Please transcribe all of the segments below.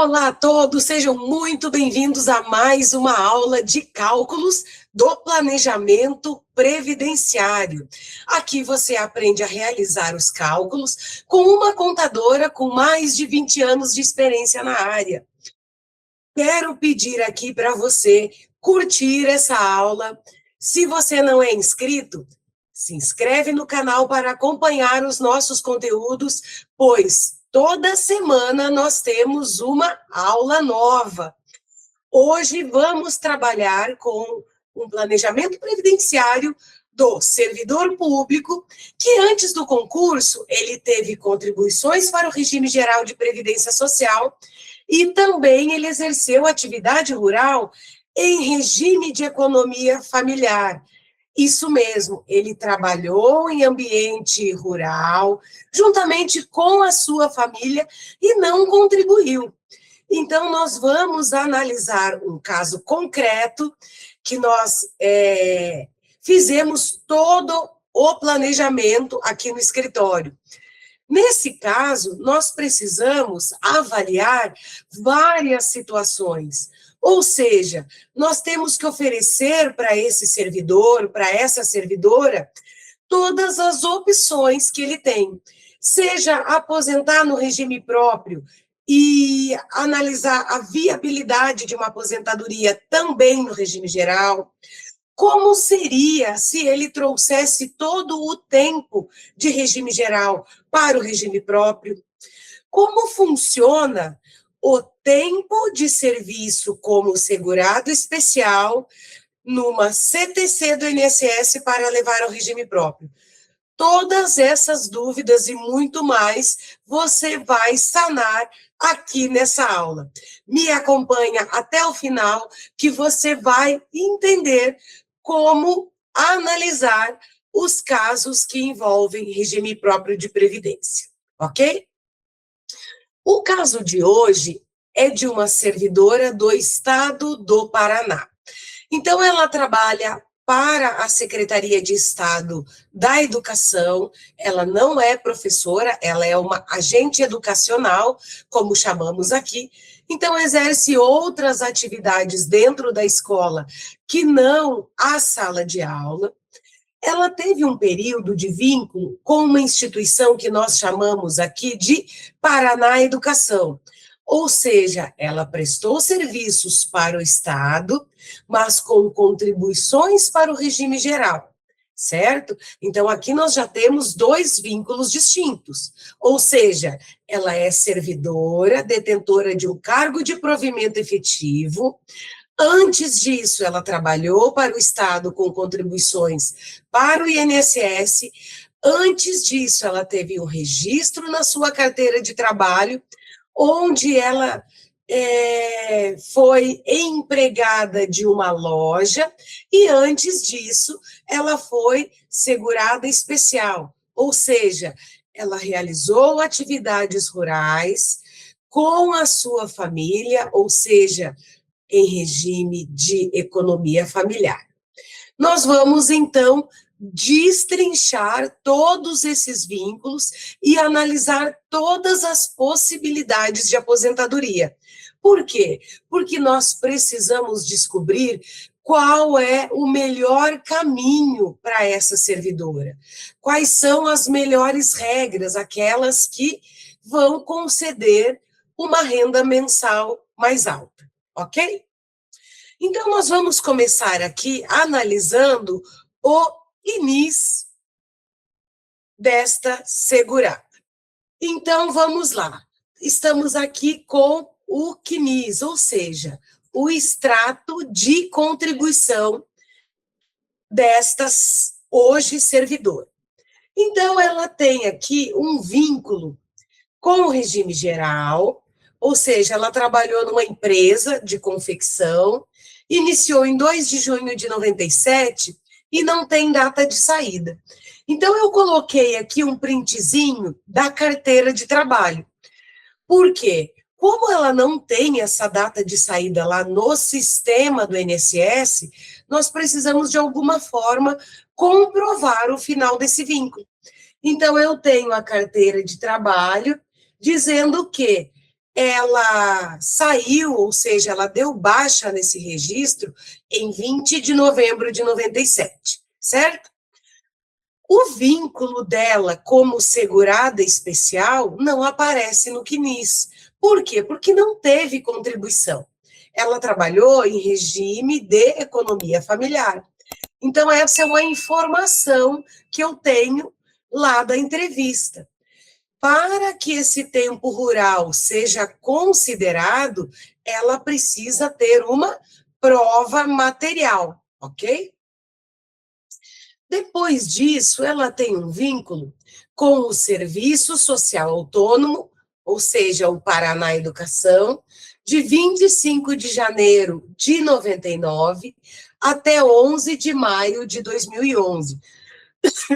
Olá a todos, sejam muito bem-vindos a mais uma aula de cálculos do planejamento previdenciário. Aqui você aprende a realizar os cálculos com uma contadora com mais de 20 anos de experiência na área. Quero pedir aqui para você curtir essa aula. Se você não é inscrito, se inscreve no canal para acompanhar os nossos conteúdos, pois toda semana nós temos uma aula nova. Hoje vamos trabalhar com um planejamento previdenciário do servidor público, que antes do concurso ele teve contribuições para o regime geral de previdência social e também ele exerceu atividade rural em regime de economia familiar. Isso mesmo, ele trabalhou em ambiente rural, juntamente com a sua família, e não contribuiu. Então, nós vamos analisar um caso concreto, que nós fizemos todo o planejamento aqui no escritório. Nesse caso, nós precisamos avaliar várias situações. Ou seja, nós temos que oferecer para esse servidor, para essa servidora, todas as opções que ele tem. Seja aposentar no regime próprio e analisar a viabilidade de uma aposentadoria também no regime geral. Como seria se ele trouxesse todo o tempo de regime geral para o regime próprio? Como funciona o tempo de serviço como segurado especial numa CTC do INSS para levar ao regime próprio? Todas essas dúvidas e muito mais você vai sanar aqui nessa aula. Me acompanha até o final que você vai entender como analisar os casos que envolvem regime próprio de previdência, ok? O caso de hoje é de uma servidora do estado do Paraná. Então, ela trabalha para a Secretaria de Estado da Educação, ela não é professora, ela é uma agente educacional, como chamamos aqui, então exerce outras atividades dentro da escola que não a sala de aula. Ela teve um período de vínculo com uma instituição que nós chamamos aqui de Paraná Educação, ou seja, ela prestou serviços para o Estado, mas com contribuições para o regime geral, certo? Então, aqui nós já temos dois vínculos distintos, ou seja, ela é servidora, detentora de um cargo de provimento efetivo. Antes disso, ela trabalhou para o Estado com contribuições para o INSS. Antes disso, ela teve um registro na sua carteira de trabalho, onde ela foi empregada de uma loja, e antes disso, ela foi segurada especial, ou seja, ela realizou atividades rurais com a sua família, ou seja, em regime de economia familiar. Nós vamos, então, destrinchar todos esses vínculos e analisar todas as possibilidades de aposentadoria. Por quê? Porque nós precisamos descobrir qual é o melhor caminho para essa servidora. Quais são as melhores regras, aquelas que vão conceder uma renda mensal mais alta, ok? Então, nós vamos começar aqui analisando o início desta segurada. Então, vamos lá. Estamos aqui com o CNIS, ou seja, o extrato de contribuição destas hoje servidora. Então, ela tem aqui um vínculo com o regime geral, ou seja, ela trabalhou numa empresa de confecção, iniciou em 2 de junho de 97 e não tem data de saída. Então, eu coloquei aqui um printzinho da carteira de trabalho. Por quê? Como ela não tem essa data de saída lá no sistema do INSS, nós precisamos, de alguma forma, comprovar o final desse vínculo. Então, eu tenho a carteira de trabalho dizendo que ela saiu, ou seja, ela deu baixa nesse registro em 20 de novembro de 97, certo? O vínculo dela como segurada especial não aparece no CNIS. Por quê? Porque não teve contribuição. Ela trabalhou em regime de economia familiar. Então, essa é uma informação que eu tenho lá da entrevista. Para que esse tempo rural seja considerado, ela precisa ter uma prova material, ok? Depois disso, ela tem um vínculo com o Serviço Social Autônomo, ou seja, o Paraná Educação, de 25 de janeiro de 99 até 11 de maio de 2011.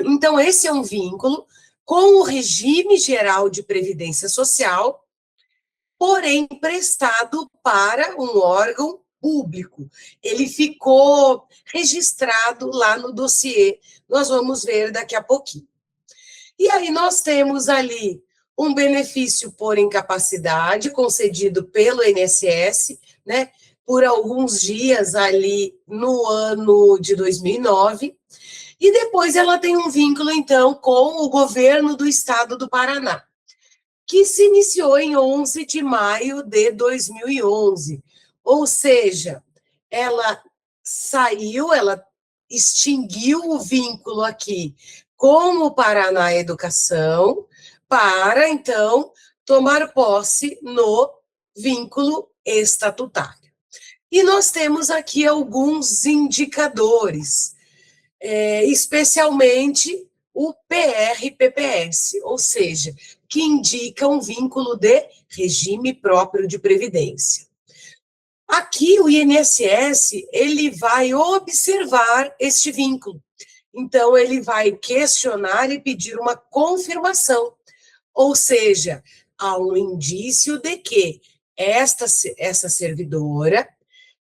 Então, esse é um vínculo com o regime geral de previdência social, porém prestado para um órgão público. Ele ficou registrado lá no dossiê. Nós vamos ver daqui a pouquinho. E aí nós temos ali um benefício por incapacidade concedido pelo INSS, né, por alguns dias ali no ano de 2009, e depois ela tem um vínculo, então, com o governo do estado do Paraná, que se iniciou em 11 de maio de 2011. Ou seja, ela saiu, ela extinguiu o vínculo aqui com o Paraná Educação para, então, tomar posse no vínculo estatutário. E nós temos aqui alguns indicadores, especialmente o PRPPS, ou seja, que indica um vínculo de regime próprio de previdência. Aqui o INSS, ele vai observar este vínculo. Então, ele vai questionar e pedir uma confirmação, ou seja, há um indício de que essa servidora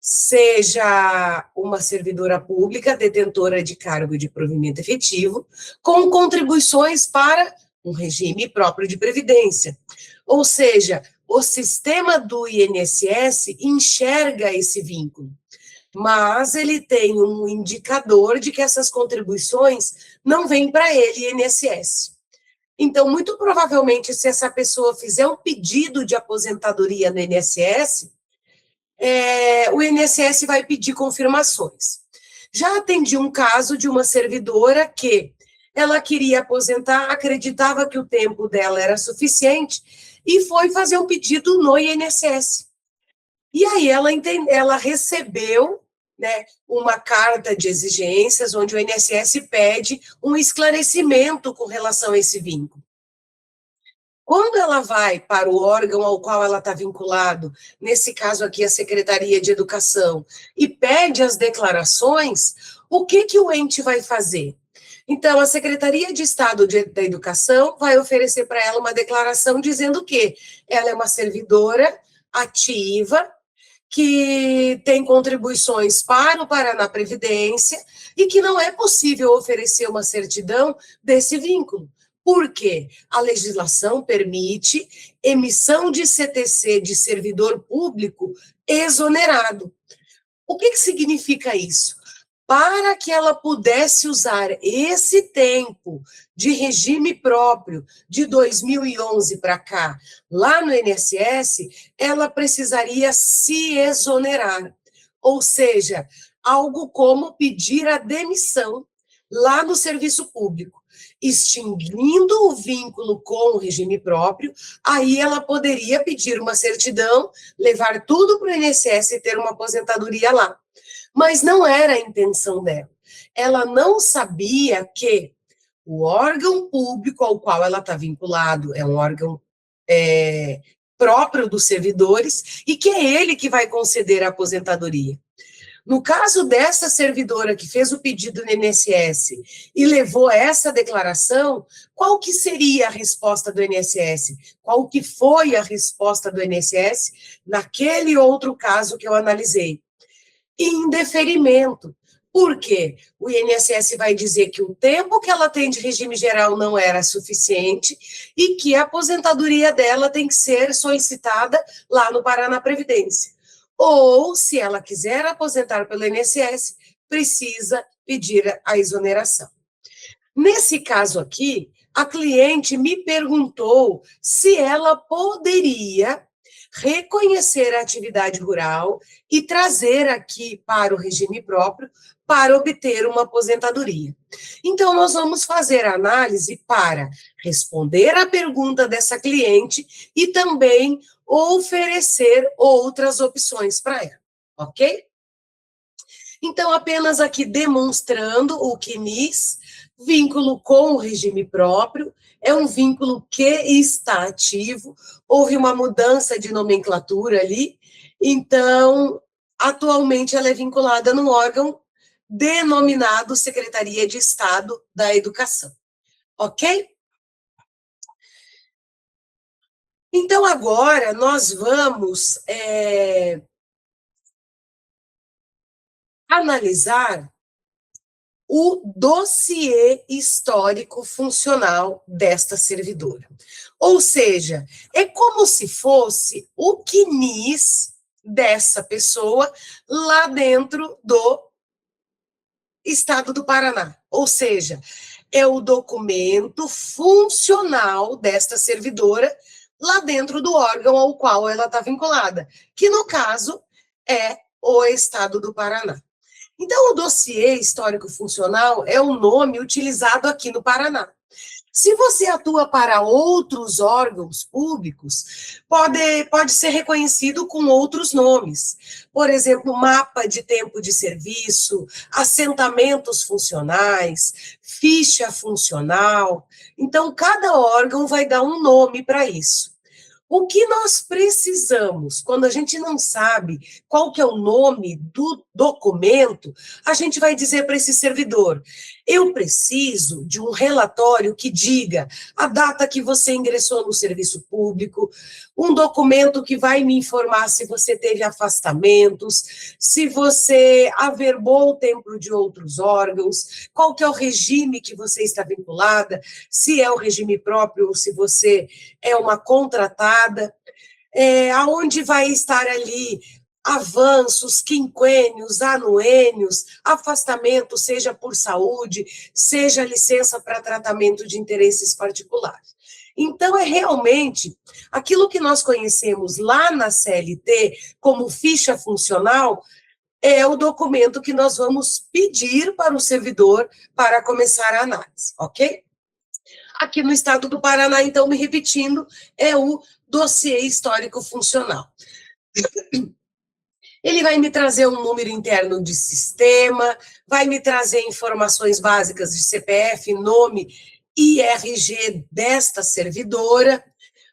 seja uma servidora pública detentora de cargo de provimento efetivo, com contribuições para um regime próprio de previdência. Ou seja, o sistema do INSS enxerga esse vínculo, mas ele tem um indicador de que essas contribuições não vêm para ele, INSS. Então, muito provavelmente, se essa pessoa fizer um pedido de aposentadoria no INSS, o INSS vai pedir confirmações. Já atendi um caso de uma servidora que ela queria aposentar, acreditava que o tempo dela era suficiente e foi fazer um pedido no INSS. E aí ela recebeu, né, uma carta de exigências onde o INSS pede um esclarecimento com relação a esse vínculo. Quando ela vai para o órgão ao qual ela está vinculado, nesse caso aqui a Secretaria de Educação, e pede as declarações, o que o ente vai fazer? Então, a Secretaria de Estado da Educação vai oferecer para ela uma declaração dizendo que ela é uma servidora ativa, que tem contribuições para o Paraná Previdência e que não é possível oferecer uma certidão desse vínculo. Por quê? A legislação permite emissão de CTC de servidor público exonerado. O que significa isso? Para que ela pudesse usar esse tempo de regime próprio de 2011 para cá, lá no INSS, ela precisaria se exonerar, ou seja, algo como pedir a demissão lá no serviço público, extinguindo o vínculo com o regime próprio, aí ela poderia pedir uma certidão, levar tudo para o INSS e ter uma aposentadoria lá. Mas não era a intenção dela. Ela não sabia que o órgão público ao qual ela está vinculado é um órgão próprio dos servidores e que é ele que vai conceder a aposentadoria. No caso dessa servidora que fez o pedido no INSS e levou essa declaração, qual que seria a resposta do INSS? Qual que foi a resposta do INSS naquele outro caso que eu analisei? Indeferimento. Por quê? O INSS vai dizer que o tempo que ela tem de regime geral não era suficiente e que a aposentadoria dela tem que ser solicitada lá no Paraná Previdência. Ou, se ela quiser aposentar pelo INSS, precisa pedir a exoneração. Nesse caso aqui, a cliente me perguntou se ela poderia reconhecer a atividade rural e trazer aqui para o regime próprio para obter uma aposentadoria. Então, nós vamos fazer a análise para responder à pergunta dessa cliente e também oferecer outras opções para ela, ok? Então, apenas aqui demonstrando o CNIS, vínculo com o regime próprio, é um vínculo que está ativo, houve uma mudança de nomenclatura ali, então, atualmente ela é vinculada num órgão denominado Secretaria de Estado da Educação, ok? Então, agora nós vamos analisar o dossiê histórico funcional desta servidora. Ou seja, é como se fosse o CNIS dessa pessoa lá dentro do Estado do Paraná. Ou seja, é o documento funcional desta servidora lá dentro do órgão ao qual ela está vinculada, que no caso é o Estado do Paraná. Então, o dossiê histórico-funcional é um nome utilizado aqui no Paraná. Se você atua para outros órgãos públicos, pode ser reconhecido com outros nomes. Por exemplo, mapa de tempo de serviço, assentamentos funcionais, ficha funcional. Então, cada órgão vai dar um nome para isso. O que nós precisamos, quando a gente não sabe qual que é o nome do documento, a gente vai dizer para esse servidor, eu preciso de um relatório que diga a data que você ingressou no serviço público, um documento que vai me informar se você teve afastamentos, se você averbou o tempo de outros órgãos, qual que é o regime que você está vinculada, se é o regime próprio ou se você é uma contratada, aonde vai estar ali avanços, quinquênios, anuênios, afastamento, seja por saúde, seja licença para tratamento de interesses particulares. Então, é realmente aquilo que nós conhecemos lá na CLT como ficha funcional, é o documento que nós vamos pedir para o servidor para começar a análise, ok? Aqui no estado do Paraná, então, me repetindo, é o dossiê histórico funcional. Ele vai me trazer um número interno de sistema, vai me trazer informações básicas de CPF, nome e RG desta servidora,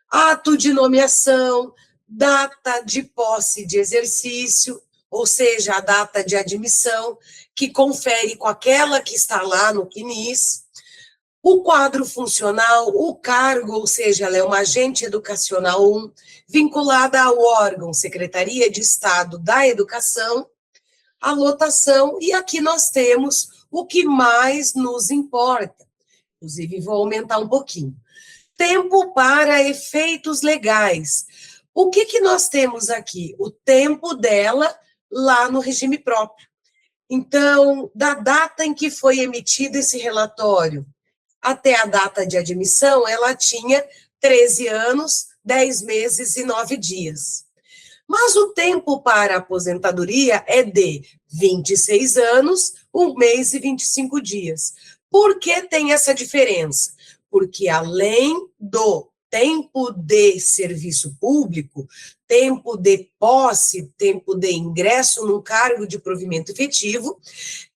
ato de nomeação, data de posse de exercício, ou seja, a data de admissão, que confere com aquela que está lá no CNIS, o quadro funcional, o cargo, ou seja, ela é uma agente educacional 1, vinculada ao órgão Secretaria de Estado da Educação, a lotação, e aqui nós temos o que mais nos importa. Inclusive, vou aumentar um pouquinho. Tempo para efeitos legais. O que nós temos aqui? O tempo dela lá no regime próprio. Então, da data em que foi emitido esse relatório até a data de admissão, ela tinha 13 anos, 10 meses e 9 dias. Mas o tempo para a aposentadoria é de 26 anos, 1 mês e 25 dias. Por que tem essa diferença? Porque além do tempo de serviço público, tempo de posse, tempo de ingresso no cargo de provimento efetivo,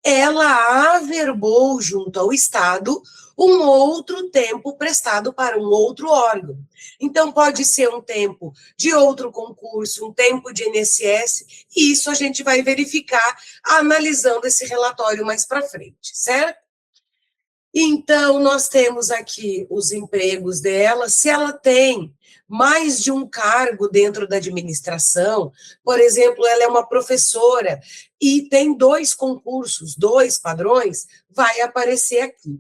ela averbou junto ao Estado um outro tempo prestado para um outro órgão. Então, pode ser um tempo de outro concurso, um tempo de INSS, e isso a gente vai verificar analisando esse relatório mais para frente, certo? Então, nós temos aqui os empregos dela, se ela tem mais de um cargo dentro da administração, por exemplo, ela é uma professora e tem 2 concursos, 2 padrões, vai aparecer aqui.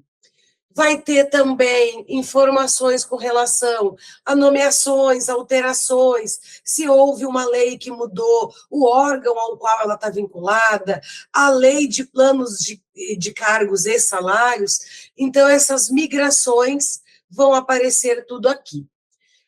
Vai ter também informações com relação a nomeações, alterações, se houve uma lei que mudou o órgão ao qual ela está vinculada, a lei de planos de cargos e salários. Então, essas migrações vão aparecer tudo aqui.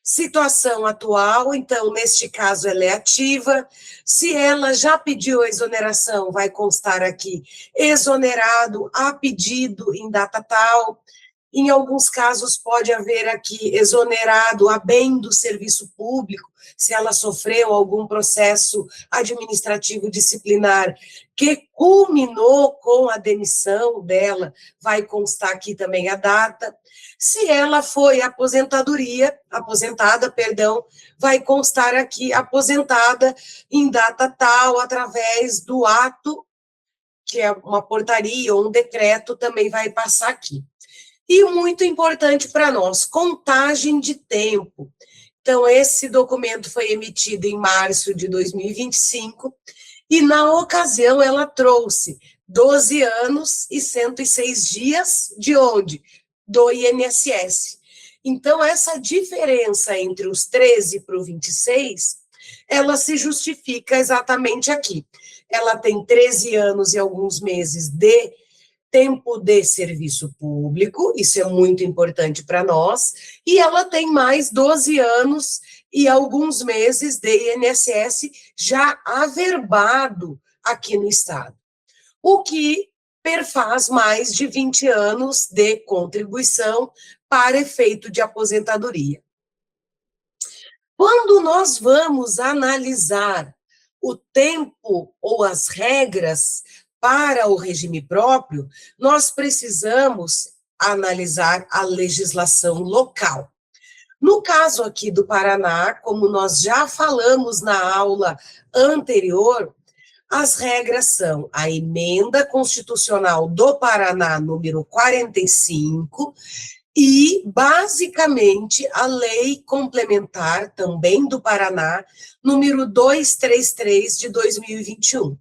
Situação atual, então, neste caso, ela é ativa. Se ela já pediu a exoneração, vai constar aqui, exonerado a pedido em data tal. Em alguns casos, pode haver aqui exonerado a bem do serviço público, se ela sofreu algum processo administrativo disciplinar que culminou com a demissão dela, vai constar aqui também a data. Se ela foi aposentada, vai constar aqui aposentada em data tal, através do ato, que é uma portaria ou um decreto, também vai passar aqui. E muito importante para nós, contagem de tempo. Então, esse documento foi emitido em março de 2025, e na ocasião ela trouxe 12 anos e 106 dias de onde? Do INSS. Então, essa diferença entre os 13 para o 26, ela se justifica exatamente aqui. Ela tem 13 anos e alguns meses de tempo de serviço público, isso é muito importante para nós, e ela tem mais 12 anos e alguns meses de INSS já averbado aqui no Estado, o que perfaz mais de 20 anos de contribuição para efeito de aposentadoria. Quando nós vamos analisar o tempo ou as regras para o regime próprio, nós precisamos analisar a legislação local. No caso aqui do Paraná, como nós já falamos na aula anterior, as regras são a Emenda Constitucional do Paraná, número 45, e, basicamente, a Lei Complementar, também do Paraná, número 233, de 2021.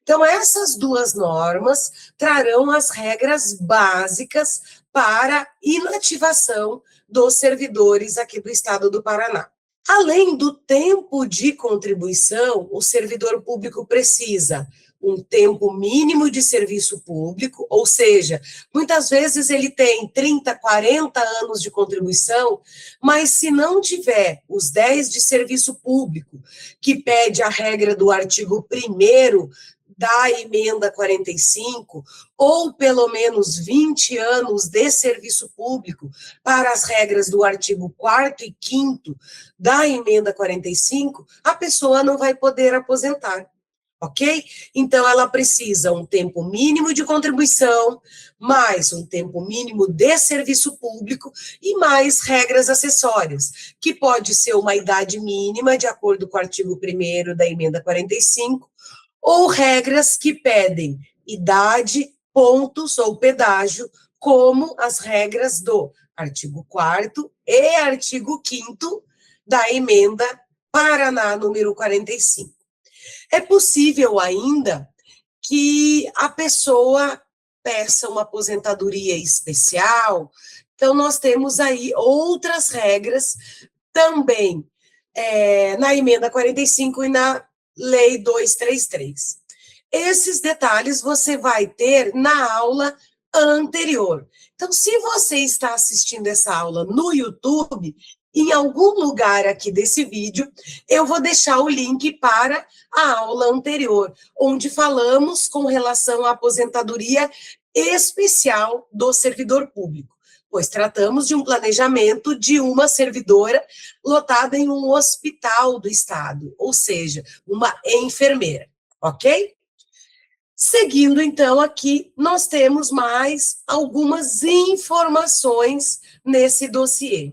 Então, essas duas normas trarão as regras básicas para inativação dos servidores aqui do Estado do Paraná. Além do tempo de contribuição, o servidor público precisa um tempo mínimo de serviço público, ou seja, muitas vezes ele tem 30, 40 anos de contribuição, mas se não tiver os 10 de serviço público, que pede a regra do artigo 1º da emenda 45, ou pelo menos 20 anos de serviço público para as regras do artigo 4º e 5º da emenda 45, a pessoa não vai poder aposentar. Ok? Então, ela precisa um tempo mínimo de contribuição, mais um tempo mínimo de serviço público e mais regras acessórias, que pode ser uma idade mínima, de acordo com o artigo 1º da emenda 45, ou regras que pedem idade, pontos ou pedágio, como as regras do artigo 4º e artigo 5º da emenda Paraná número 45. É possível ainda que a pessoa peça uma aposentadoria especial, então nós temos aí outras regras também na emenda 45 e na Lei 233. Esses detalhes você vai ter na aula anterior. Então, se você está assistindo essa aula no YouTube, em algum lugar aqui desse vídeo, eu vou deixar o link para a aula anterior, onde falamos com relação à aposentadoria especial do servidor público, pois tratamos de um planejamento de uma servidora lotada em um hospital do Estado, ou seja, uma enfermeira, ok? Seguindo, então, aqui, nós temos mais algumas informações nesse dossiê.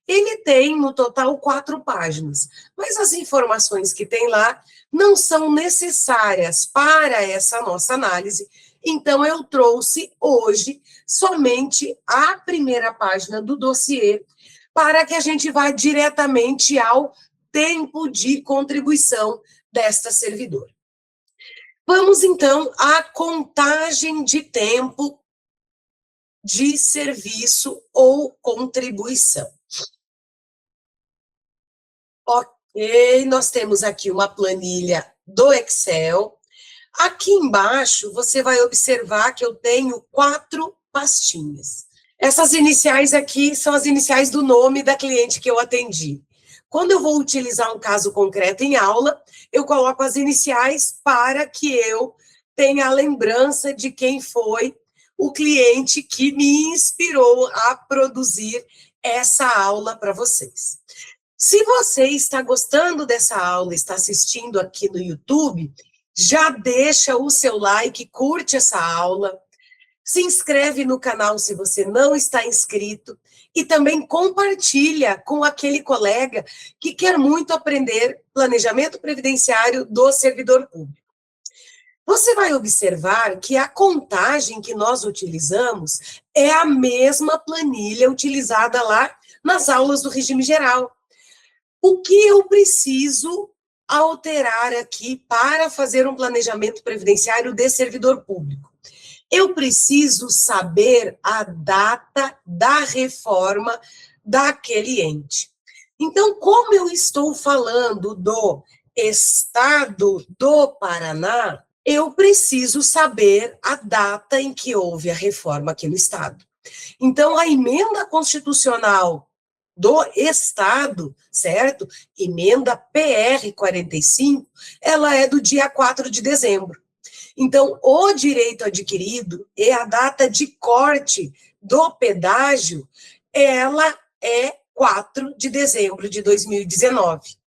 Ele tem, no total, 4 páginas, mas as informações que tem lá não são necessárias para essa nossa análise, então eu trouxe hoje somente a primeira página do dossiê, para que a gente vá diretamente ao tempo de contribuição desta servidora. Vamos, então, à contagem de tempo de serviço ou contribuição. Ok, nós temos aqui uma planilha do Excel. Aqui embaixo, você vai observar que eu tenho 4 pastinhas. Essas iniciais aqui são as iniciais do nome da cliente que eu atendi. Quando eu vou utilizar um caso concreto em aula, eu coloco as iniciais para que eu tenha a lembrança de quem foi o cliente que me inspirou a produzir essa aula para vocês. Se você está gostando dessa aula, está assistindo aqui no YouTube, já deixa o seu like, curte essa aula, se inscreve no canal se você não está inscrito e também compartilha com aquele colega que quer muito aprender planejamento previdenciário do servidor público. Você vai observar que a contagem que nós utilizamos é a mesma planilha utilizada lá nas aulas do regime geral. O que eu preciso alterar aqui para fazer um planejamento previdenciário de servidor público? Eu preciso saber a data da reforma daquele ente. Então, como eu estou falando do Estado do Paraná, eu preciso saber a data em que houve a reforma aqui no Estado. Então, a emenda constitucional do Estado, certo? Emenda PR 45, ela é do dia 4 de dezembro. Então, o direito adquirido e a data de corte do pedágio, ela é 4 de dezembro de 2019.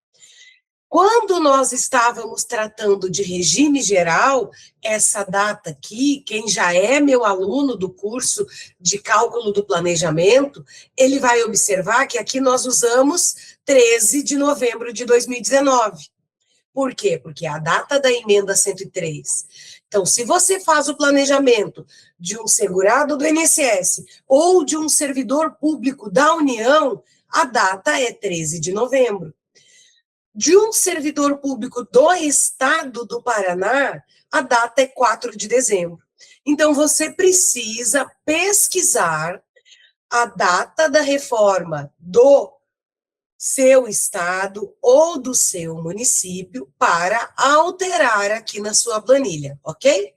Quando nós estávamos tratando de regime geral, essa data aqui, quem já é meu aluno do curso de cálculo do planejamento, ele vai observar que aqui nós usamos 13 de novembro de 2019. Por quê? Porque é a data da emenda 103. Então, se você faz o planejamento de um segurado do INSS ou de um servidor público da União, a data é 13 de novembro. De um servidor público do Estado do Paraná, a data é 4 de dezembro. Então, você precisa pesquisar a data da reforma do seu estado ou do seu município para alterar aqui na sua planilha, ok?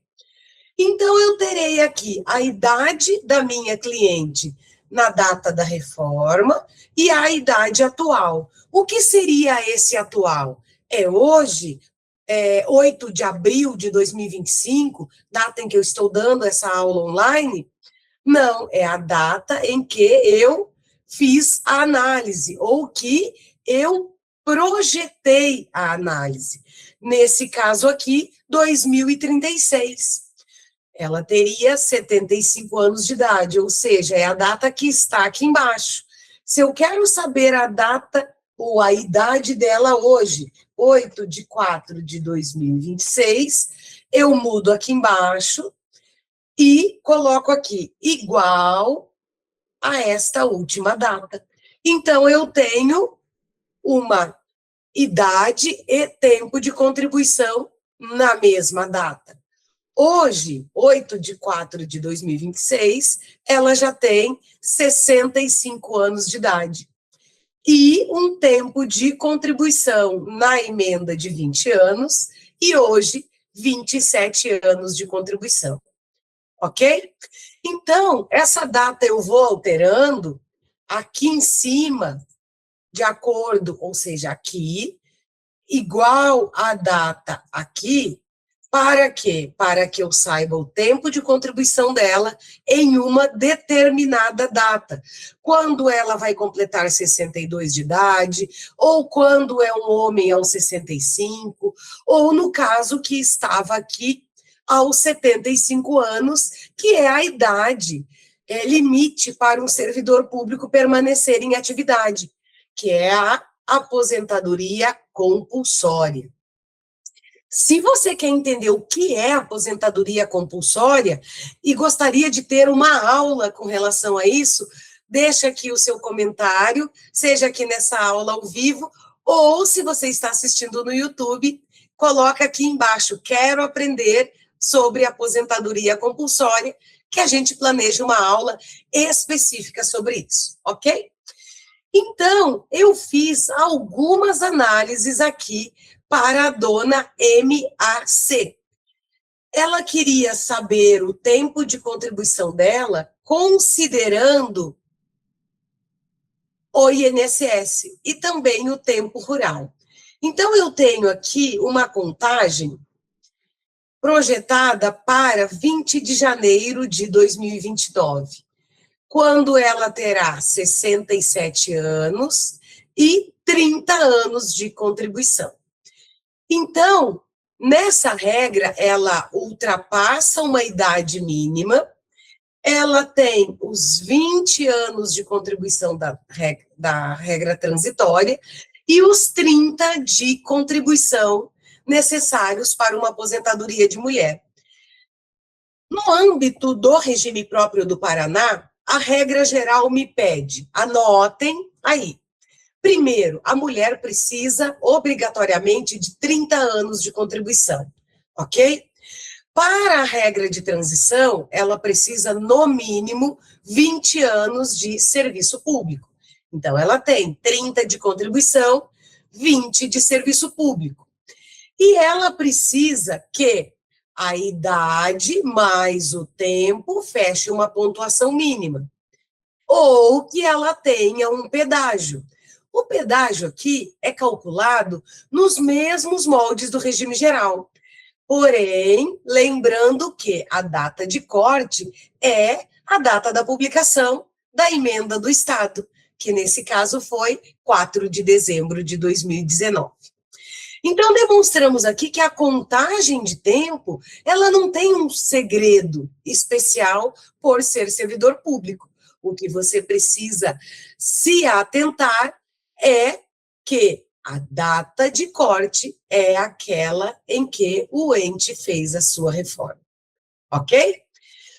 Então, eu terei aqui a idade da minha cliente na data da reforma e a idade atual. O que seria esse atual? É hoje, 8 de abril de 2025, data em que eu estou dando essa aula online? Não, é a data em que eu fiz a análise, ou que eu projetei a análise. Nesse caso aqui, 2036. Ela teria 75 anos de idade, ou seja, é a data que está aqui embaixo. Se eu quero saber a data ou a idade dela hoje, 8 de 4 de 2026, eu mudo aqui embaixo e coloco aqui igual a esta última data. Então, eu tenho uma idade e tempo de contribuição na mesma data. Hoje, 8 de 4 de 2026, ela já tem 65 anos de idade. E um tempo de contribuição na emenda de 20 anos, e hoje, 27 anos de contribuição. Ok? Então, essa data eu vou alterando aqui em cima, de acordo, ou seja, aqui, igual a data aqui, para quê? Para que eu saiba o tempo de contribuição dela em uma determinada data. Quando ela vai completar 62 de idade, ou quando é um homem aos 65, ou no caso que estava aqui aos 75 anos, que é a idade limite para um servidor público permanecer em atividade, que é a aposentadoria compulsória. Se você quer entender o que é aposentadoria compulsória e gostaria de ter uma aula com relação a isso, deixa aqui o seu comentário, seja aqui nessa aula ao vivo, ou se você está assistindo no YouTube, coloca aqui embaixo, quero aprender sobre aposentadoria compulsória, que a gente planeja uma aula específica sobre isso, ok? Então, eu fiz algumas análises aqui para a dona MAC. Ela queria saber o tempo de contribuição dela, considerando o INSS e também o tempo rural. Então, eu tenho aqui uma contagem projetada para 20 de janeiro de 2029, quando ela terá 67 anos e 30 anos de contribuição. Então, nessa regra, ela ultrapassa uma idade mínima, ela tem os 20 anos de contribuição da regra transitória e os 30 de contribuição necessários para uma aposentadoria de mulher. No âmbito do regime próprio do Paraná, a regra geral me pede, anotem aí. Primeiro, a mulher precisa obrigatoriamente de 30 anos de contribuição, ok? Para a regra de transição, ela precisa, no mínimo, 20 anos de serviço público. Então, ela tem 30 de contribuição, 20 de serviço público. E ela precisa que a idade mais o tempo feche uma pontuação mínima. Ou que ela tenha um pedágio. O pedágio aqui é calculado nos mesmos moldes do regime geral. Porém, lembrando que a data de corte é a data da publicação da emenda do Estado, que nesse caso foi 4 de dezembro de 2019. Então, demonstramos aqui que a contagem de tempo, ela não tem um segredo especial por ser servidor público. O que você precisa se atentar é que a data de corte é aquela em que o ente fez a sua reforma. Ok?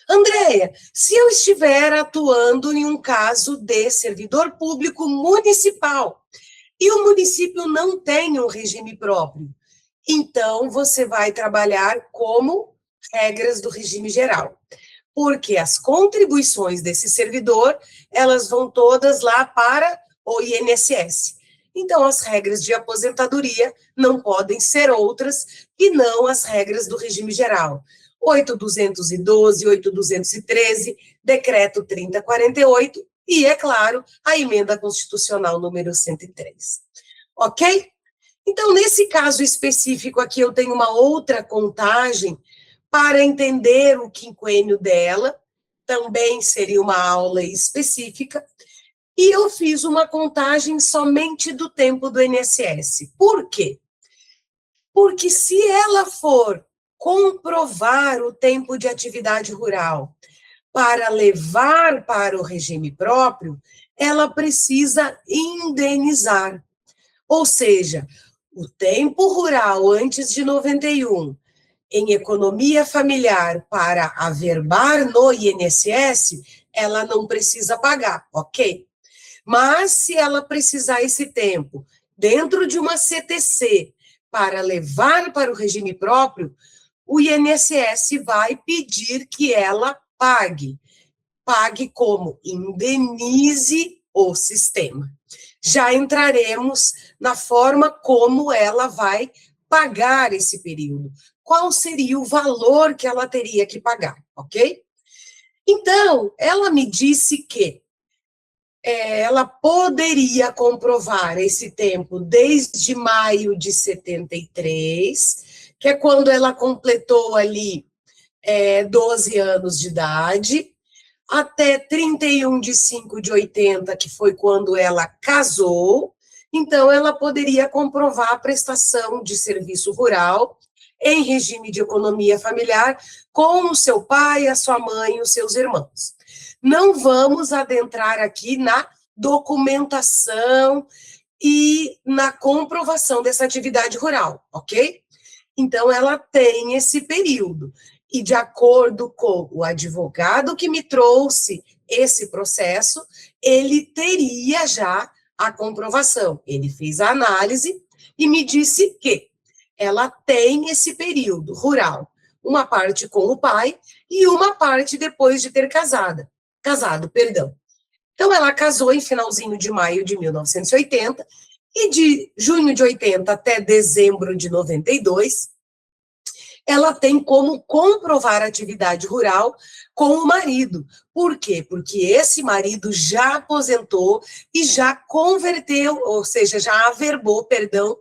Andréia, se eu estiver atuando em um caso de servidor público municipal e o município não tem um regime próprio, então você vai trabalhar como regras do regime geral. Porque as contribuições desse servidor, elas vão todas lá para o INSS. Então, as regras de aposentadoria não podem ser outras que não as regras do regime geral. 8.212, 8.213, Decreto 3048 e, é claro, a Emenda Constitucional número 103. Ok? Então, nesse caso específico aqui, eu tenho uma outra contagem para entender o quinquênio dela, também seria uma aula específica, e eu fiz uma contagem somente do tempo do INSS. Por quê? Porque se ela for comprovar o tempo de atividade rural para levar para o regime próprio, ela precisa indenizar. Ou seja, o tempo rural antes de 91, em economia familiar para averbar no INSS, ela não precisa pagar, ok? Mas se ela precisar esse tempo dentro de uma CTC para levar para o regime próprio, o INSS vai pedir que ela pague. Pague como? Indenize o sistema. Já entraremos na forma como ela vai pagar esse período. Qual seria o valor que ela teria que pagar, ok? Então, ela me disse que ela poderia comprovar esse tempo desde maio de 73, que é quando ela completou ali 12 anos de idade, até 31 de 5 de 80, que foi quando ela casou. Então, ela poderia comprovar a prestação de serviço rural em regime de economia familiar com o seu pai, a sua mãe e os seus irmãos. Não vamos adentrar aqui na documentação e na comprovação dessa atividade rural, ok? Então, ela tem esse período. E, de acordo com o advogado que me trouxe esse processo, ele teria já a comprovação. Ele fez a análise e me disse que ela tem esse período rural, uma parte com o pai e uma parte depois de ter casado, perdão. Então, ela casou em finalzinho de maio de 1980, e de junho de 80 até dezembro de 92, ela tem como comprovar a atividade rural com o marido. Por quê? Porque esse marido já aposentou e já converteu, ou seja, já averbou, perdão,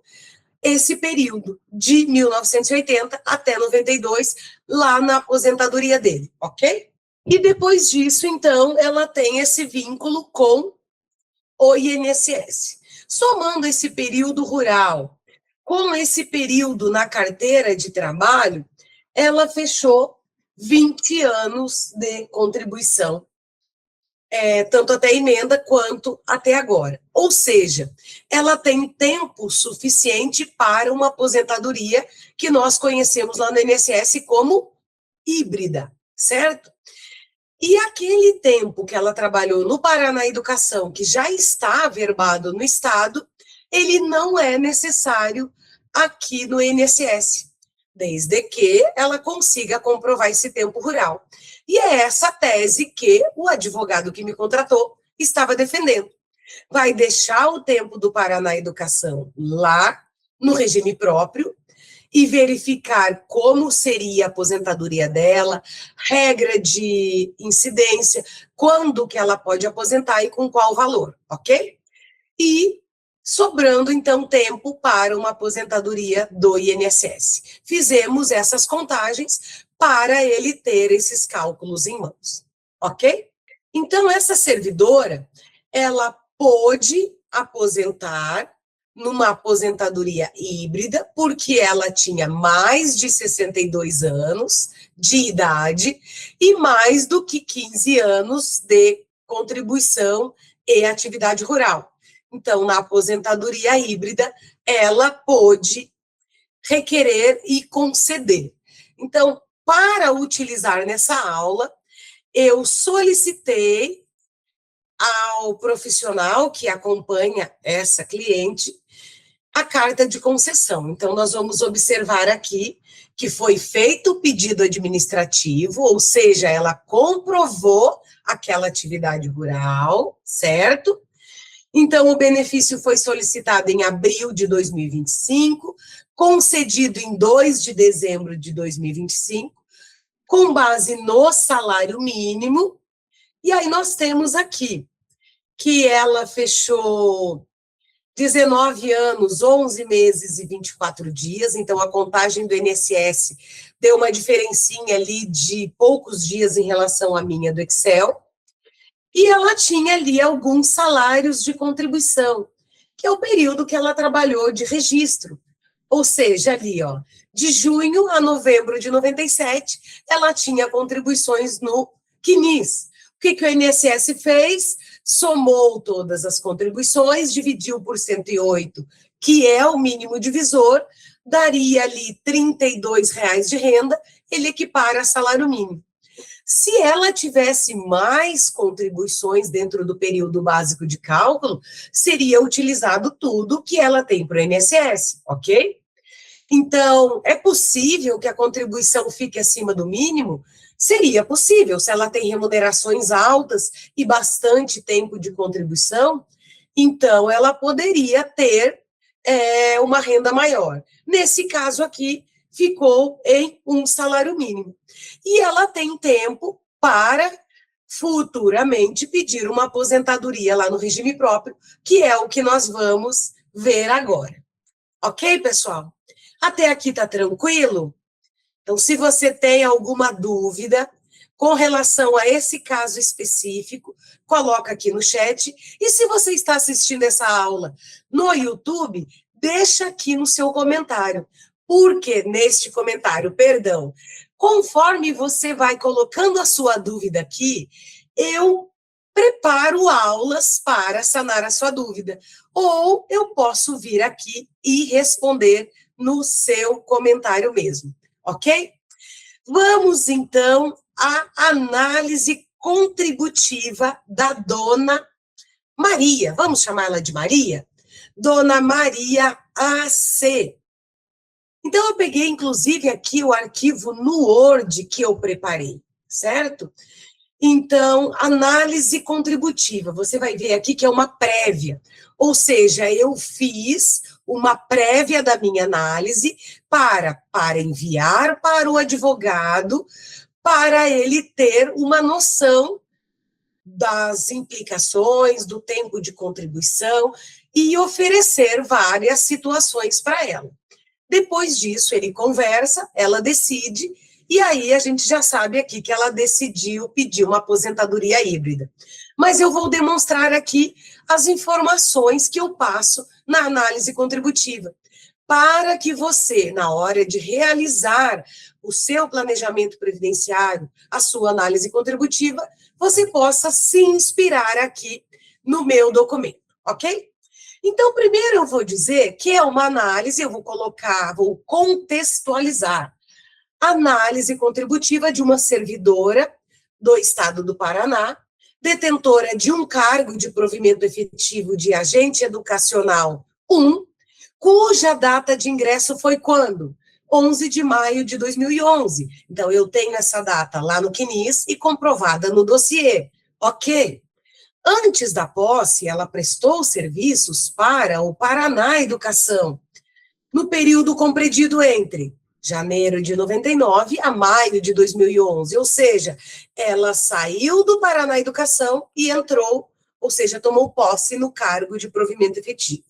esse período de 1980 até 92, lá na aposentadoria dele, ok? E depois disso, então, ela tem esse vínculo com o INSS. Somando esse período rural com esse período na carteira de trabalho, ela fechou 20 anos de contribuição, tanto até emenda quanto até agora. Ou seja, ela tem tempo suficiente para uma aposentadoria que nós conhecemos lá no INSS como híbrida, certo? E aquele tempo que ela trabalhou no Paraná Educação, que já está averbado no Estado, ele não é necessário aqui no INSS, desde que ela consiga comprovar esse tempo rural. E é essa tese que o advogado que me contratou estava defendendo. Vai deixar o tempo do Paraná Educação lá no regime próprio e verificar como seria a aposentadoria dela, regra de incidência, quando que ela pode aposentar e com qual valor, ok? E sobrando, então, tempo para uma aposentadoria do INSS. Fizemos essas contagens para ele ter esses cálculos em mãos, ok? Então, essa servidora, ela pôde aposentar numa aposentadoria híbrida, porque ela tinha mais de 62 anos de idade e mais do que 15 anos de contribuição e atividade rural. Então, na aposentadoria híbrida, ela pôde requerer e conceder. Então, para utilizar nessa aula, eu solicitei ao profissional que acompanha essa cliente a carta de concessão. Então, nós vamos observar aqui que foi feito o pedido administrativo, ou seja, ela comprovou aquela atividade rural, certo? Então, o benefício foi solicitado em abril de 2025, concedido em 2 de dezembro de 2025, com base no salário mínimo. E aí nós temos aqui que ela fechou 19 anos, 11 meses e 24 dias, então a contagem do INSS deu uma diferencinha ali de poucos dias em relação à minha do Excel, e ela tinha ali alguns salários de contribuição, que é o período que ela trabalhou de registro, ou seja, ali, ó, de junho a novembro de 97, ela tinha contribuições no CNIS. O que o INSS fez? Somou todas as contribuições, dividiu por 108, que é o mínimo divisor, daria ali R$ 32 de renda, ele equipara a salário mínimo. Se ela tivesse mais contribuições dentro do período básico de cálculo, seria utilizado tudo que ela tem para o INSS, ok? Então, é possível que a contribuição fique acima do mínimo? Seria possível, se ela tem remunerações altas e bastante tempo de contribuição, então ela poderia ter uma renda maior. Nesse caso aqui, ficou em um salário mínimo. E ela tem tempo para futuramente pedir uma aposentadoria lá no regime próprio, que é o que nós vamos ver agora. Ok, pessoal? Até aqui tá tranquilo? Então, se você tem alguma dúvida com relação a esse caso específico, coloca aqui no chat. E se você está assistindo essa aula no YouTube, deixa aqui no seu comentário. Porque neste comentário, conforme você vai colocando a sua dúvida aqui, eu preparo aulas para sanar a sua dúvida. Ou eu posso vir aqui e responder no seu comentário mesmo, ok? Vamos, então, à análise contributiva da dona Maria. Vamos chamar ela de Maria? Dona Maria AC. Então, eu peguei, inclusive, aqui o arquivo no Word que eu preparei, certo? Então, análise contributiva, você vai ver aqui que é uma prévia, ou seja, eu fiz uma prévia da minha análise para enviar para o advogado, para ele ter uma noção das implicações, do tempo de contribuição e oferecer várias situações para ela. Depois disso, ele conversa, ela decide, e aí a gente já sabe aqui que ela decidiu pedir uma aposentadoria híbrida. Mas eu vou demonstrar aqui as informações que eu passo na análise contributiva, para que você, na hora de realizar o seu planejamento previdenciário, a sua análise contributiva, você possa se inspirar aqui no meu documento, ok? Então, primeiro eu vou dizer que é uma análise, eu vou contextualizar. Análise contributiva de uma servidora do Estado do Paraná, detentora de um cargo de provimento efetivo de agente educacional 1, cuja data de ingresso foi quando? 11 de maio de 2011. Então, eu tenho essa data lá no CNIS e comprovada no dossiê. Ok. Antes da posse, ela prestou serviços para o Paraná Educação, no período compreendido entre janeiro de 99 a maio de 2011, ou seja, ela saiu do Paraná Educação e entrou, ou seja, tomou posse no cargo de provimento efetivo.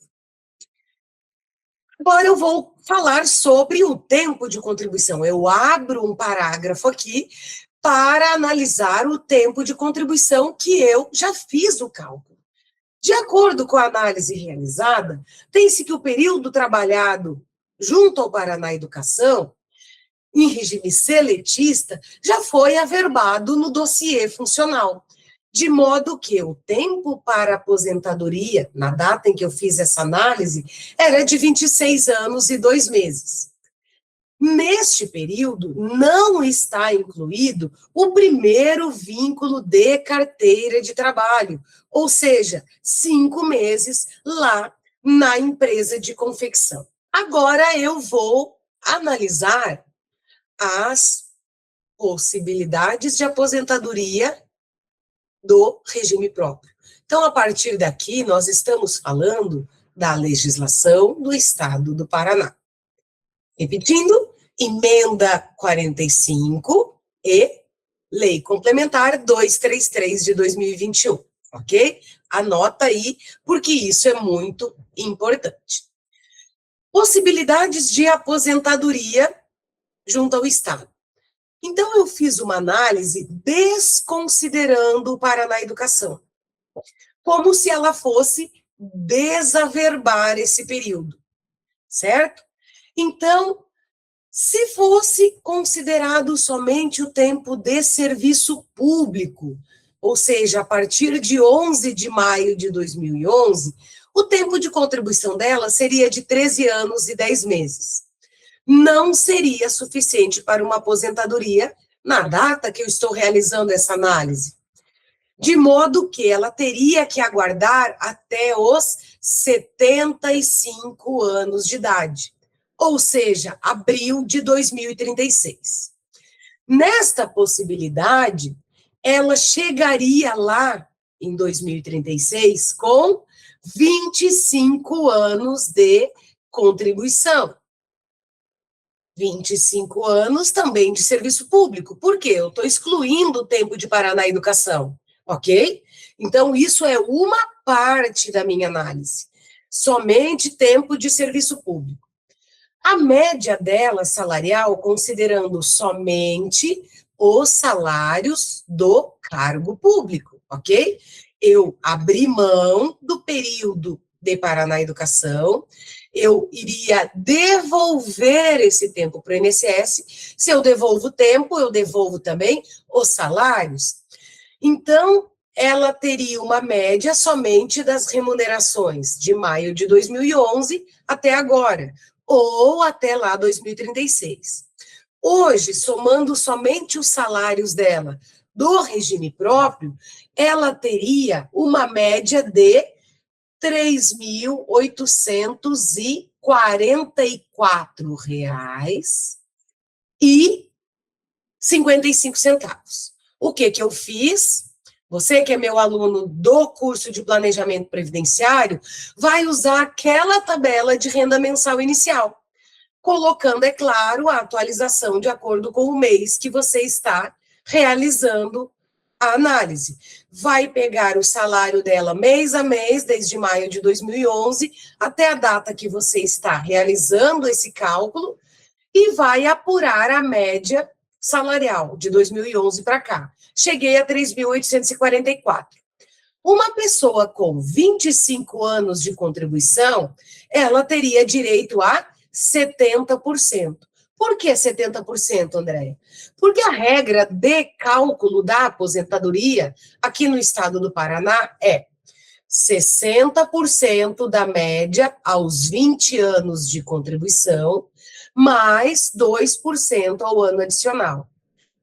Agora eu vou falar sobre o tempo de contribuição. Eu abro um parágrafo aqui para analisar o tempo de contribuição que eu já fiz o cálculo. De acordo com a análise realizada, tem-se que o período trabalhado junto ao Paraná Educação, em regime seletista, já foi averbado no dossiê funcional, de modo que o tempo para aposentadoria, na data em que eu fiz essa análise, era de 26 anos e 2 meses. Neste período, não está incluído o primeiro vínculo de carteira de trabalho, ou seja, 5 meses lá na empresa de confecção. Agora eu vou analisar as possibilidades de aposentadoria do regime próprio. Então, a partir daqui, nós estamos falando da legislação do Estado do Paraná. Repetindo, emenda 45 e lei complementar 233 de 2021, ok? Anota aí, porque isso é muito importante. Possibilidades de aposentadoria junto ao Estado. Então, eu fiz uma análise desconsiderando o Paraná Educação, como se ela fosse desaverbar esse período, certo? Então, se fosse considerado somente o tempo de serviço público, ou seja, a partir de 11 de maio de 2011, o tempo de contribuição dela seria de 13 anos e 10 meses. Não seria suficiente para uma aposentadoria na data que eu estou realizando essa análise, de modo que ela teria que aguardar até os 75 anos de idade, ou seja, abril de 2036. Nesta possibilidade, ela chegaria lá em 2036 com 25 anos de contribuição. 25 anos também de serviço público. Por quê? Eu estou excluindo o tempo de Paraná Educação, ok? Então, isso é uma parte da minha análise. Somente tempo de serviço público. A média dela salarial, considerando somente os salários do cargo público, ok? Eu abri mão do período de Paraná Educação, eu iria devolver esse tempo para o INSS. Se eu devolvo o tempo, eu devolvo também os salários. Então, ela teria uma média somente das remunerações de maio de 2011 até agora, ou até lá 2036. Hoje, somando somente os salários dela do regime próprio, ela teria uma média de R$ 3.840 R$ 44,55. O que eu fiz? Você que é meu aluno do curso de planejamento previdenciário, vai usar aquela tabela de renda mensal inicial, colocando, é claro, a atualização de acordo com o mês que você está realizando a análise. Vai pegar o salário dela mês a mês, desde maio de 2011, até a data que você está realizando esse cálculo, e vai apurar a média salarial de 2011 para cá. Cheguei a 3.844. Uma pessoa com 25 anos de contribuição, ela teria direito a 70%. Por que 70%, Andréia? Porque a regra de cálculo da aposentadoria aqui no estado do Paraná é 60% da média aos 20 anos de contribuição, mais 2% ao ano adicional.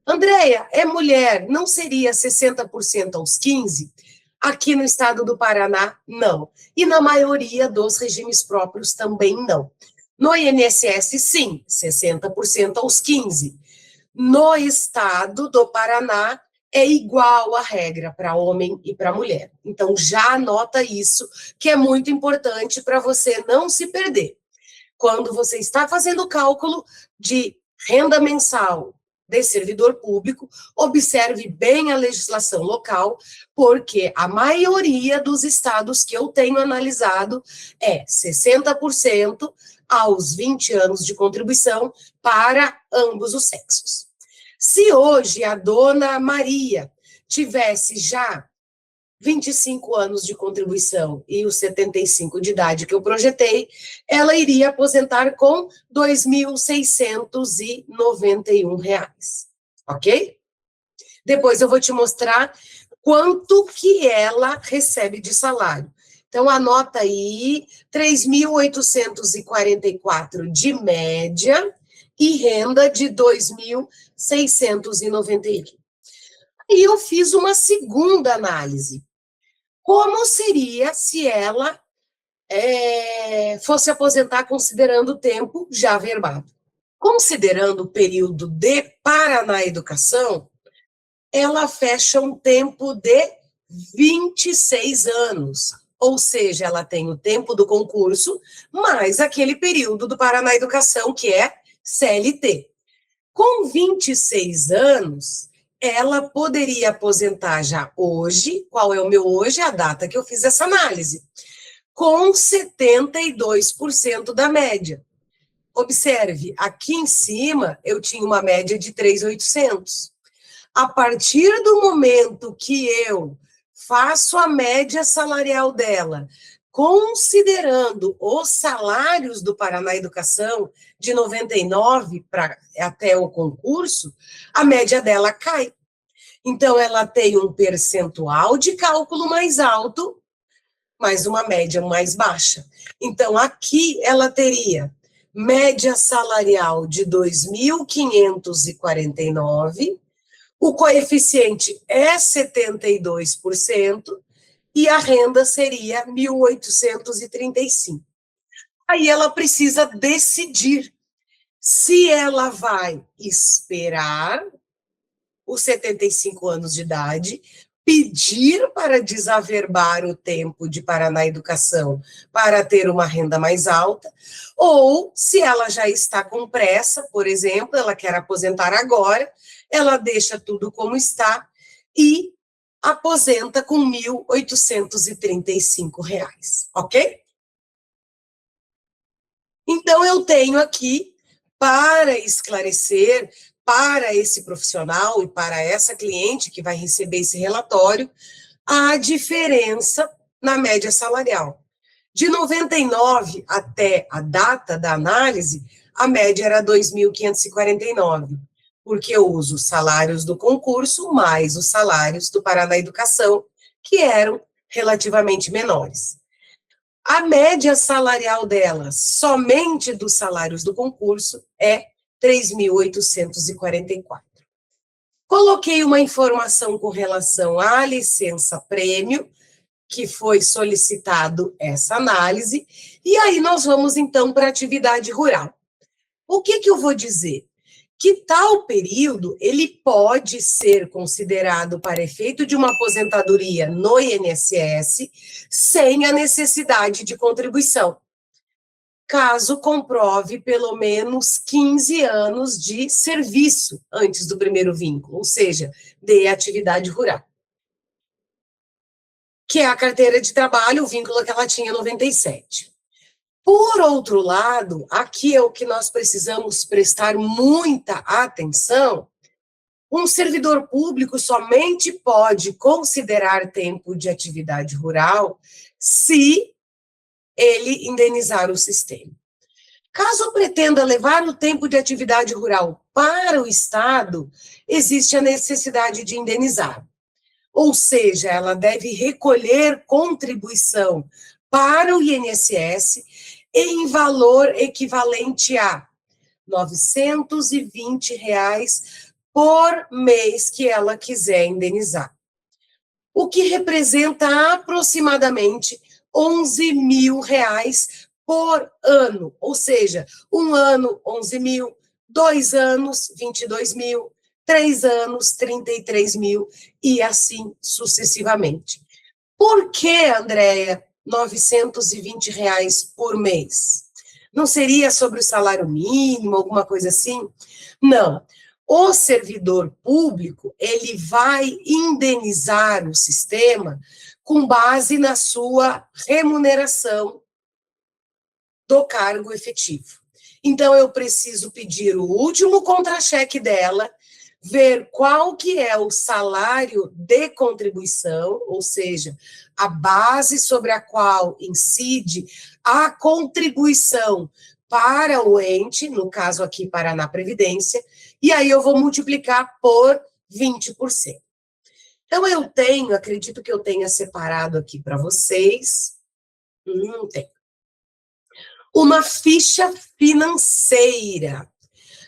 Andréia, é mulher, não seria 60% aos 15? Aqui no estado do Paraná, não. E na maioria dos regimes próprios também não. No INSS, sim, 60% aos 15. No estado do Paraná, é igual a regra para homem e para mulher. Então, já anota isso, que é muito importante para você não se perder. Quando você está fazendo o cálculo de renda mensal de servidor público, observe bem a legislação local, porque a maioria dos estados que eu tenho analisado é 60% aos 20 anos de contribuição para ambos os sexos. Se hoje a dona Maria tivesse já 25 anos de contribuição e os 75 de idade que eu projetei, ela iria aposentar com R$ 2.691, ok? Depois eu vou te mostrar quanto que ela recebe de salário. Então, anota aí, 3.844 de média e renda de 2.691. E eu fiz uma segunda análise. Como seria se ela fosse aposentar considerando o tempo já verbado? Considerando o período de Paraná Educação, ela fecha um tempo de 26 anos. Ou seja, ela tem o tempo do concurso, mais aquele período do Paraná Educação, que é CLT. Com 26 anos, ela poderia aposentar já hoje, qual é o meu hoje? A data que eu fiz essa análise, com 72% da média. Observe, aqui em cima eu tinha uma média de 3.800. A partir do momento que eu faço a média salarial dela, considerando os salários do Paraná Educação, de 99 até o concurso, a média dela cai. Então, ela tem um percentual de cálculo mais alto, mas uma média mais baixa. Então, aqui ela teria média salarial de 2.549, o coeficiente é 72%, e a renda seria 1.835. Aí ela precisa decidir se ela vai esperar os 75 anos de idade, pedir para desaverbar o tempo de Paraná Educação para ter uma renda mais alta, ou se ela já está com pressa, por exemplo, ela quer aposentar agora, ela deixa tudo como está e aposenta com R$ 1.835, ok? Então, eu tenho aqui, para esclarecer para esse profissional e para essa cliente que vai receber esse relatório, a diferença na média salarial. De 99 até a data da análise, a média era 2.549, porque eu uso os salários do concurso mais os salários do Paraná Educação, que eram relativamente menores. A média salarial dela, somente dos salários do concurso, é 3.844. Coloquei uma informação com relação à licença prêmio, que foi solicitado essa análise, e aí nós vamos, então, para a atividade rural. O que eu vou dizer? Que tal período ele pode ser considerado para efeito de uma aposentadoria no INSS sem a necessidade de contribuição, caso comprove pelo menos 15 anos de serviço antes do primeiro vínculo, ou seja, de atividade rural. Que é a carteira de trabalho, o vínculo que ela tinha em 97. Por outro lado, aqui é o que nós precisamos prestar muita atenção. Um servidor público somente pode considerar tempo de atividade rural se ele indenizar o sistema. Caso pretenda levar o tempo de atividade rural para o Estado, existe a necessidade de indenizar. Ou seja, ela deve recolher contribuição para o INSS em valor equivalente a R$ 920 por mês que ela quiser indenizar, o que representa aproximadamente R$ 11.000 por ano, ou seja, um ano, 11 mil, 2 anos, 22 mil, 3 anos, 33 mil, e assim sucessivamente. Por que, Andréia, R$ 920 por mês? Não seria sobre o salário mínimo, alguma coisa assim? Não. O servidor público, ele vai indenizar o sistema com base na sua remuneração do cargo efetivo. Então, eu preciso pedir o último contra-cheque dela, ver qual que é o salário de contribuição, ou seja, a base sobre a qual incide a contribuição para o ente, no caso aqui, Paraná Previdência, e aí eu vou multiplicar por 20%. Então, eu tenho, acredito que eu tenha separado aqui para vocês, não tem, uma ficha financeira.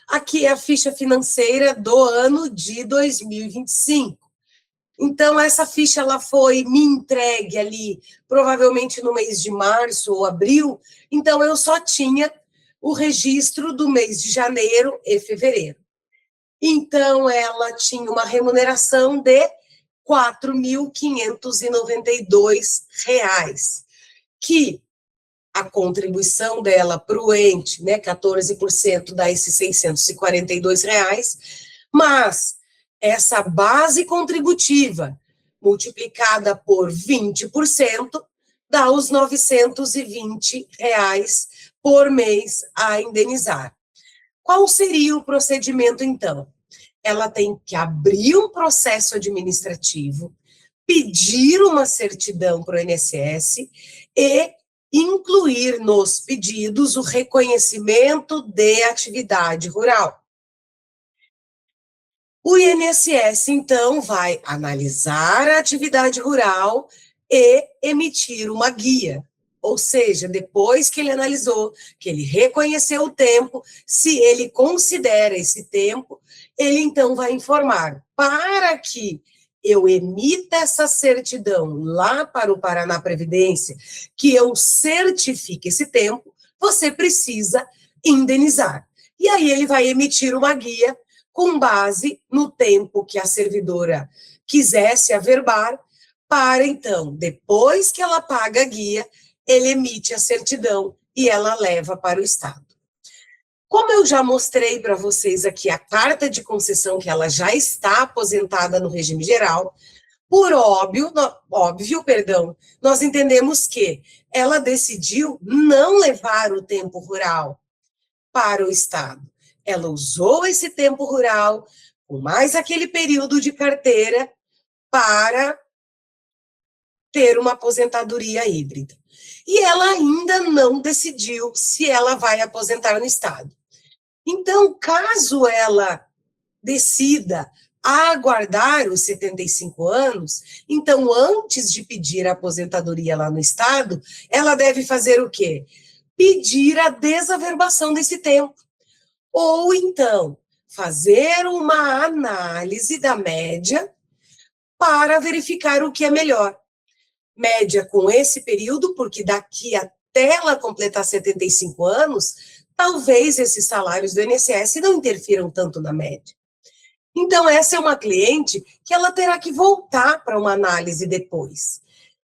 Aqui é a ficha financeira do ano de 2025. Então, essa ficha ela foi me entregue ali, provavelmente no mês de março ou abril, então eu só tinha o registro do mês de janeiro e fevereiro. Então, ela tinha uma remuneração de R$ 4.592, que a contribuição dela para o ente, né, 14% dá esses R$ 642, mas essa base contributiva multiplicada por 20% dá os R$ 920 por mês a indenizar. Qual seria o procedimento, então? Ela tem que abrir um processo administrativo, pedir uma certidão para o INSS e incluir nos pedidos o reconhecimento de atividade rural. O INSS, então, vai analisar a atividade rural e emitir uma guia. Ou seja, depois que ele analisou, que ele reconheceu o tempo, se ele considera esse tempo, ele então vai informar para que eu emita essa certidão lá para o Paraná Previdência, que eu certifique esse tempo, você precisa indenizar. E aí ele vai emitir uma guia com base no tempo que a servidora quisesse averbar, para então, depois que ela paga a guia, ele emite a certidão e ela leva para o Estado. Como eu já mostrei para vocês aqui a carta de concessão, que ela já está aposentada no regime geral, por óbvio, nós entendemos que ela decidiu não levar o tempo rural para o Estado. Ela usou esse tempo rural, com mais aquele período de carteira, para ter uma aposentadoria híbrida. E ela ainda não decidiu se ela vai aposentar no Estado. Então, caso ela decida aguardar os 75 anos, então, antes de pedir a aposentadoria lá no Estado, ela deve fazer o quê? Pedir a desaverbação desse tempo. Ou, então, fazer uma análise da média para verificar o que é melhor. média com esse período, porque daqui até ela completar 75 anos, talvez esses salários do INSS não interfiram tanto na média. Então, essa é uma cliente que ela terá que voltar para uma análise depois.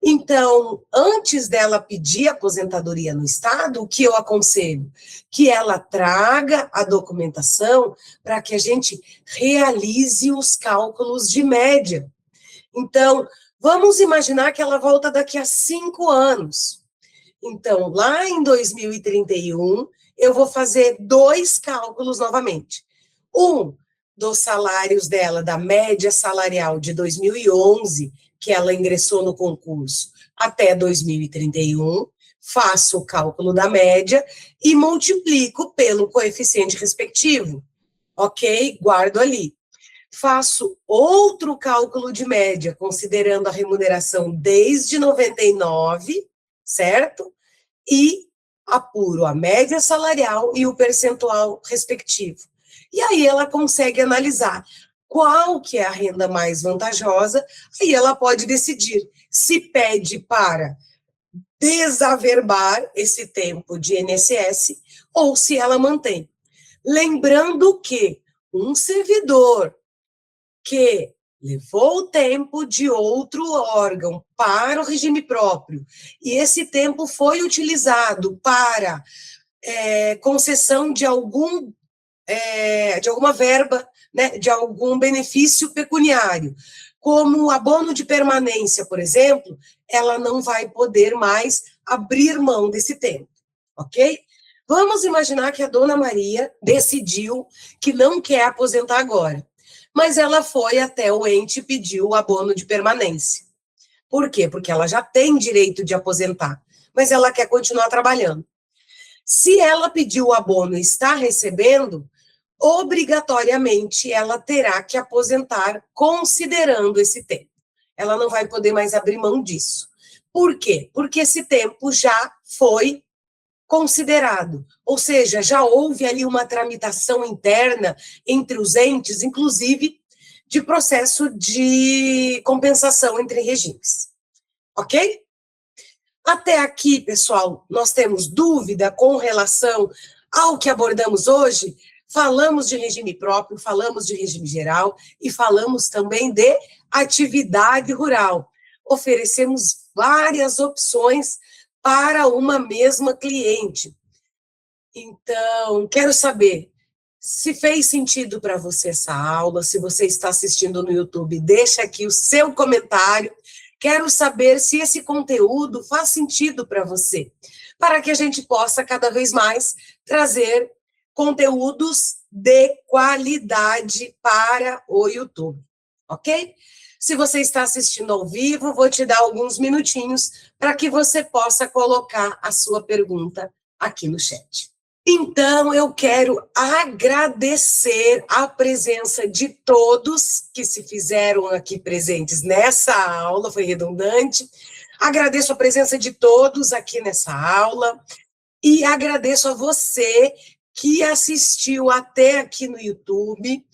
Então, antes dela pedir aposentadoria no Estado, o que eu aconselho? Que ela traga a documentação para que a gente realize os cálculos de média. Então, vamos imaginar que ela volta daqui a 5 anos. Então, lá em 2031, eu vou fazer 2 cálculos novamente. Um, dos salários dela, da média salarial de 2011, que ela ingressou no concurso, até 2031, faço o cálculo da média e multiplico pelo coeficiente respectivo. Ok? Guardo ali. Faço outro cálculo de média, considerando a remuneração desde 99, certo? E apuro a média salarial e o percentual respectivo. E aí ela consegue analisar qual que é a renda mais vantajosa, aí ela pode decidir se pede para desaverbar esse tempo de INSS ou se ela mantém. Lembrando que um servidor que levou o tempo de outro órgão para o regime próprio, e esse tempo foi utilizado para concessão de alguma verba, né, de algum benefício pecuniário, como abono de permanência, por exemplo, ela não vai poder mais abrir mão desse tempo, ok? Vamos imaginar que a dona Maria decidiu que não quer aposentar agora, mas ela foi até o ente e pediu o abono de permanência. Por quê? Porque ela já tem direito de aposentar, mas ela quer continuar trabalhando. Se ela pediu o abono e está recebendo, obrigatoriamente ela terá que aposentar considerando esse tempo. Ela não vai poder mais abrir mão disso. Por quê? Porque esse tempo já foi considerado, ou seja, já houve ali uma tramitação interna entre os entes, inclusive de processo de compensação entre regimes. Ok? Até aqui, pessoal, nós temos dúvida com relação ao que abordamos hoje? Falamos de regime próprio, falamos de regime geral e falamos também de atividade rural. Oferecemos várias opções para uma mesma cliente. Então, quero saber se fez sentido para você essa aula, se você está assistindo no YouTube, deixa aqui o seu comentário. Quero saber se esse conteúdo faz sentido para você, para que a gente possa cada vez mais trazer conteúdos de qualidade para o YouTube, ok? Se você está assistindo ao vivo, vou te dar alguns minutinhos para que você possa colocar a sua pergunta aqui no chat. Então, eu quero agradecer a presença de todos que se fizeram aqui presentes nessa aula, foi redundante. Agradeço a presença de todos aqui nessa aula e agradeço a você que assistiu até aqui no YouTube.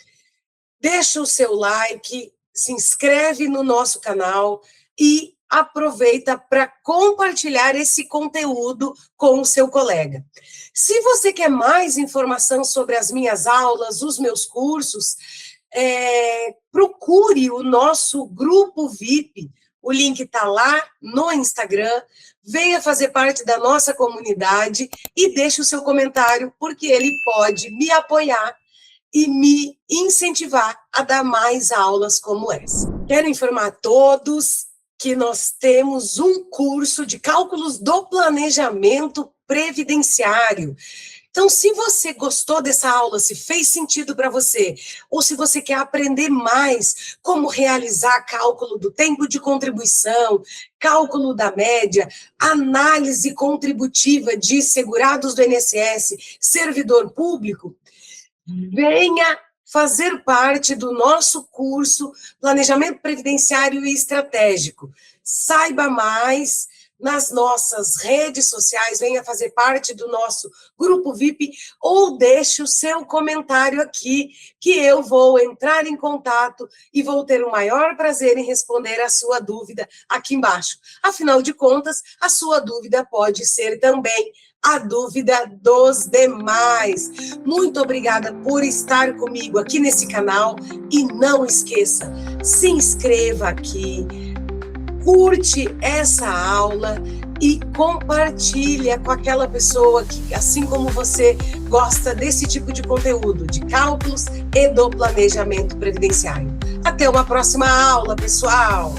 Deixa o seu like, se inscreve no nosso canal e aproveita para compartilhar esse conteúdo com o seu colega. Se você quer mais informação sobre as minhas aulas, os meus cursos, procure o nosso grupo VIP. O link está lá no Instagram. Venha fazer parte da nossa comunidade e deixe o seu comentário, porque ele pode me apoiar e me incentivar a dar mais aulas como essa. Quero informar a todos que nós temos um curso de cálculos do planejamento previdenciário. Então, se você gostou dessa aula, se fez sentido para você, ou se você quer aprender mais como realizar cálculo do tempo de contribuição, cálculo da média, análise contributiva de segurados do INSS, servidor público, venha fazer parte do nosso curso Planejamento Previdenciário e Estratégico. Saiba mais, nas nossas redes sociais, venha fazer parte do nosso grupo VIP ou deixe o seu comentário aqui, que eu vou entrar em contato e vou ter o maior prazer em responder a sua dúvida aqui embaixo. Afinal de contas, a sua dúvida pode ser também a dúvida dos demais. Muito obrigada por estar comigo aqui nesse canal e não esqueça, se inscreva aqui, curte essa aula e compartilha com aquela pessoa que, assim como você, gosta desse tipo de conteúdo, de cálculos e do planejamento previdenciário. Até uma próxima aula, pessoal!